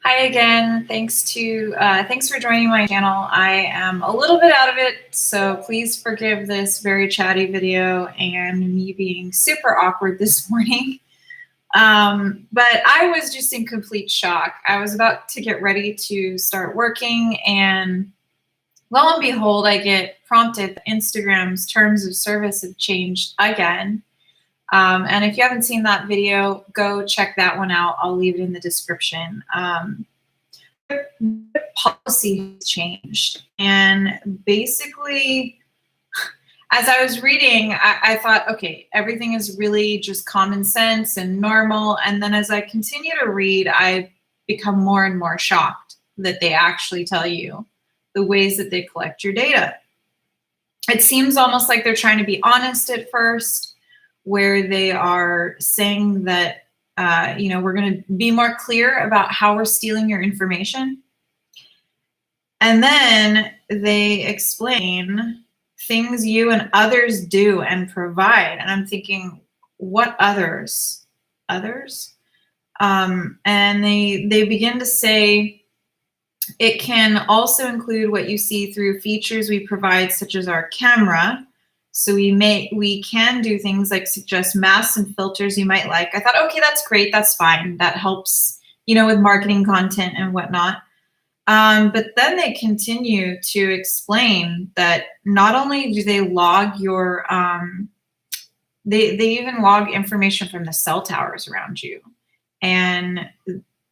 Hi again. Thanks for joining my channel. I am a little bit out of it, so please forgive this very chatty video and me being super awkward this morning. But I was just in complete shock. I was about to get ready to start working, and lo and behold, I get prompted that Instagram's terms of service have changed again. And if you haven't seen that video, go check that one out. I'll leave it in the description. Policy has changed. And basically, as I was reading, I thought, okay, everything is really just common sense and normal. And then as I continue to read, I become more and more shocked that they actually tell you the ways that they collect your data. It seems almost like they're trying to be honest at first, where they are saying that, we're going to be more clear about how we're stealing your information. And then they explain things you and others do and provide. And I'm thinking, what others? Others? And they begin to say, it can also include what you see through features we provide, such as our camera. So we can do things like suggest masks and filters you might like. I thought, okay, that's great, that's fine. That helps, with marketing content and whatnot. But then they continue to explain that not only do they log your, they even log information from the cell towers around you, and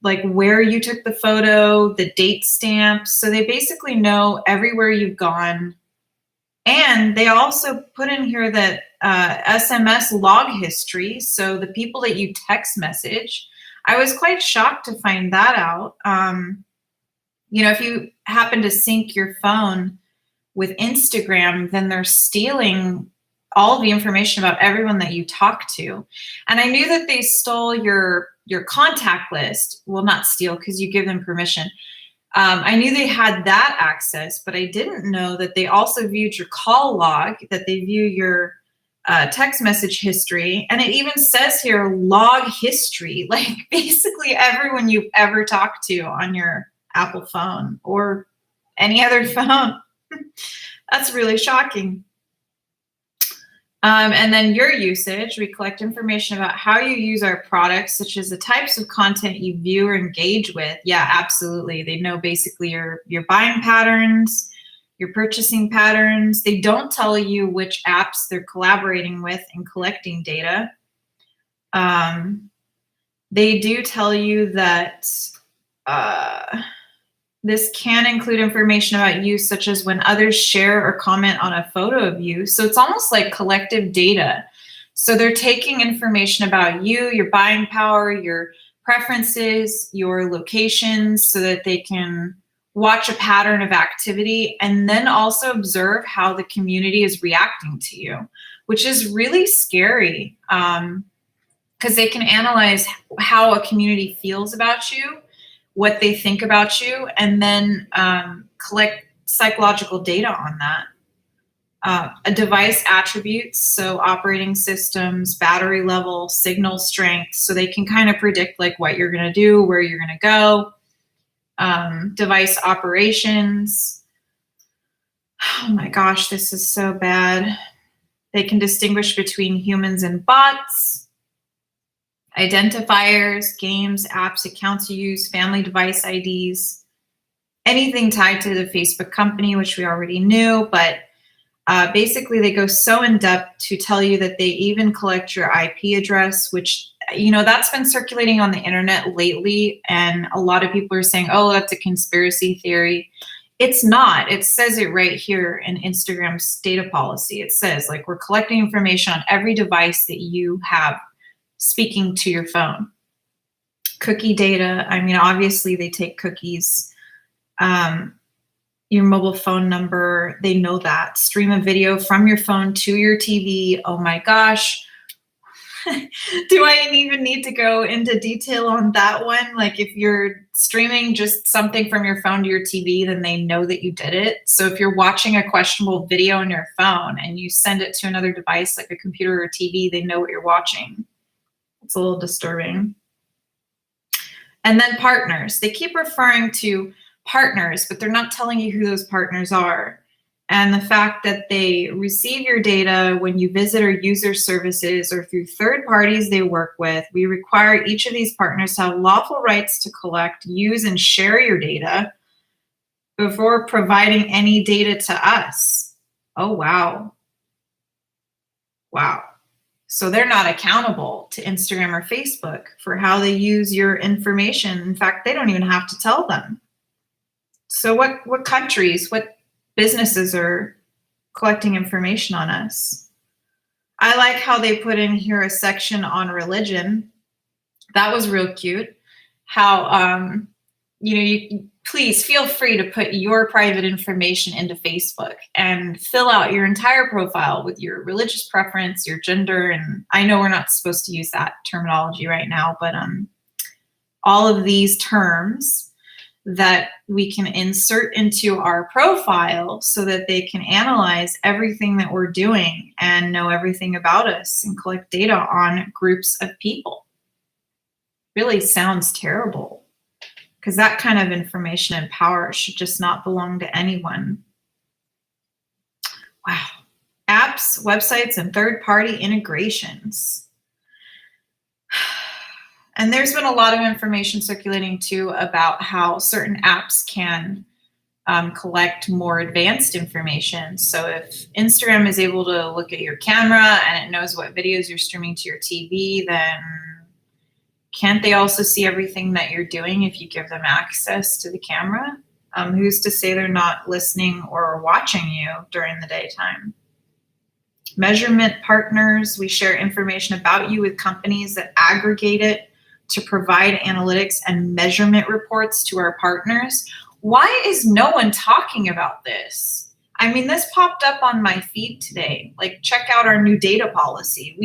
like where you took the photo, the date stamps. So they basically know everywhere you've gone. And they also put in here that SMS log history, so the people that you text message. I was quite shocked to find that out. If you happen to sync your phone with Instagram, then they're stealing all the information about everyone that you talk to. And I knew that they stole your contact list. Well, not steal, because you give them permission. I knew they had that access, but I didn't know that they also viewed your call log, that they view your text message history. And it even says here, log history, like basically everyone you've ever talked to on your Apple phone or any other phone. That's really shocking. And then your usage, we collect information about how you use our products, such as the types of content you view or engage with. Yeah, absolutely. They know basically your buying patterns, your purchasing patterns. They don't tell you which apps they're collaborating with and collecting data. They do tell you that this can include information about you, such as when others share or comment on a photo of you. So it's almost like collective data. So they're taking information about you, your buying power, your preferences, your locations, so that they can watch a pattern of activity and then also observe how the community is reacting to you, which is really scary, because they can analyze how a community feels about you, what they think about you, and then collect psychological data on that. A device attributes, so operating systems, battery level, signal strength, so they can kind of predict like what you're going to do, where you're going to go. Device operations. Oh my gosh, this is so bad. They can distinguish between humans and bots. Identifiers, games, apps, accounts you use, family device IDs, anything tied to the Facebook company, which we already knew, but basically they go so in depth to tell you that they even collect your IP address, which, that's been circulating on the internet lately, and a lot of people are saying, oh, that's a conspiracy theory. It's not. It says it right here in Instagram's data policy. It says, like, we're collecting information on every device that you have speaking to your phone. Cookie data, obviously they take cookies. Your mobile phone number, they know that. Stream a video from your phone to your TV. Oh my gosh. Do I even need to go into detail on that one? Like, if you're streaming just something from your phone to your TV, then they know that you did it. So if you're watching a questionable video on your phone and you send it to another device like a computer or TV, they know what you're watching. It's a little disturbing. And then partners. They keep referring to partners, but they're not telling you who those partners are. And the fact that they receive your data when you visit or use their services or through third parties they work with, we require each of these partners to have lawful rights to collect, use, and share your data before providing any data to us. Oh, wow. Wow. So they're not accountable to Instagram or Facebook for how they use your information. In fact, they don't even have to tell them. So what countries, what businesses are collecting information on us? I like how they put in here a section on religion. That was real cute. How, you please feel free to put your private information into Facebook and fill out your entire profile with your religious preference, your gender, and I know we're not supposed to use that terminology right now, but all of these terms that we can insert into our profile so that they can analyze everything that we're doing and know everything about us and collect data on groups of people. Really sounds terrible, because that kind of information and power should just not belong to anyone. Wow. Apps, websites, and third-party integrations. And there's been a lot of information circulating too about how certain apps can collect more advanced information. So if Instagram is able to look at your camera and it knows what videos you're streaming to your TV, then can't they also see everything that you're doing if you give them access to the camera? Who's to say they're not listening or watching you during the daytime? Measurement partners, we share information about you with companies that aggregate it to provide analytics and measurement reports to our partners. Why is no one talking about this? I mean, this popped up on my feed today. Like, check out our new data policy.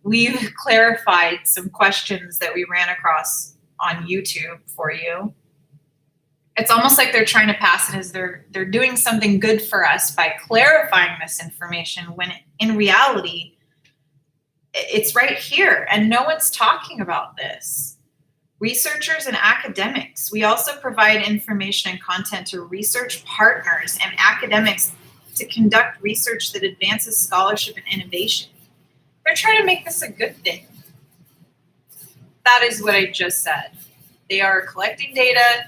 We've clarified some questions that we ran across on YouTube for you. It's almost like they're trying to pass it as they're doing something good for us by clarifying this information, when in reality, it's right here and no one's talking about this. Researchers and academics. We also provide information and content to research partners and academics to conduct research that advances scholarship and innovation. They're trying to make this a good thing. That is what I just said. They are collecting data,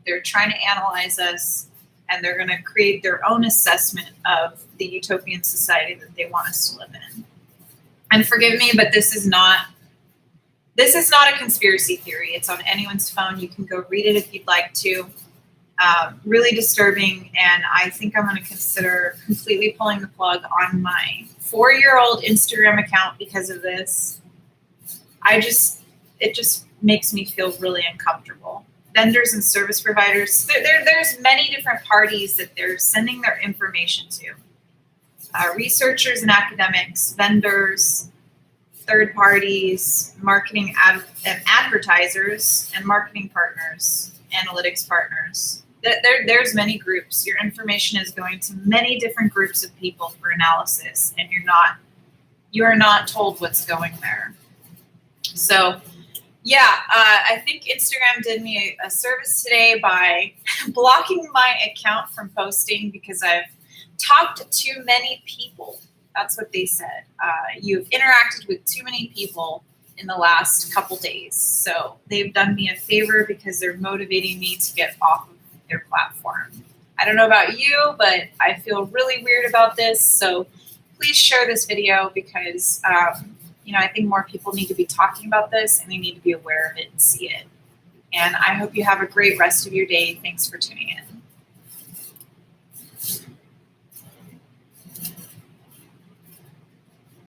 they're trying to analyze us, and they're going to create their own assessment of the utopian society that they want us to live in. And forgive me, but this is not a conspiracy theory. It's on anyone's phone. You can go read it if you'd like to. Really disturbing, and I think I'm going to consider completely pulling the plug on my 4-year-old Instagram account because of this. It just makes me feel really uncomfortable. Vendors and service providers, there's many different parties that they're sending their information to. Researchers and academics, vendors, third parties, marketing and advertisers, and marketing partners, analytics partners. There's many groups. Your information is going to many different groups of people for analysis, and you are not told what's going there. So, yeah, I think Instagram did me a service today by blocking my account from posting because I've talked to too many people. That's what they said. You've interacted with too many people in the last couple days. So they've done me a favor because they're motivating me to get off of their platform. I don't know about you, but I feel really weird about this. So please share this video because, I think more people need to be talking about this and they need to be aware of it and see it. And I hope you have a great rest of your day. Thanks for tuning in.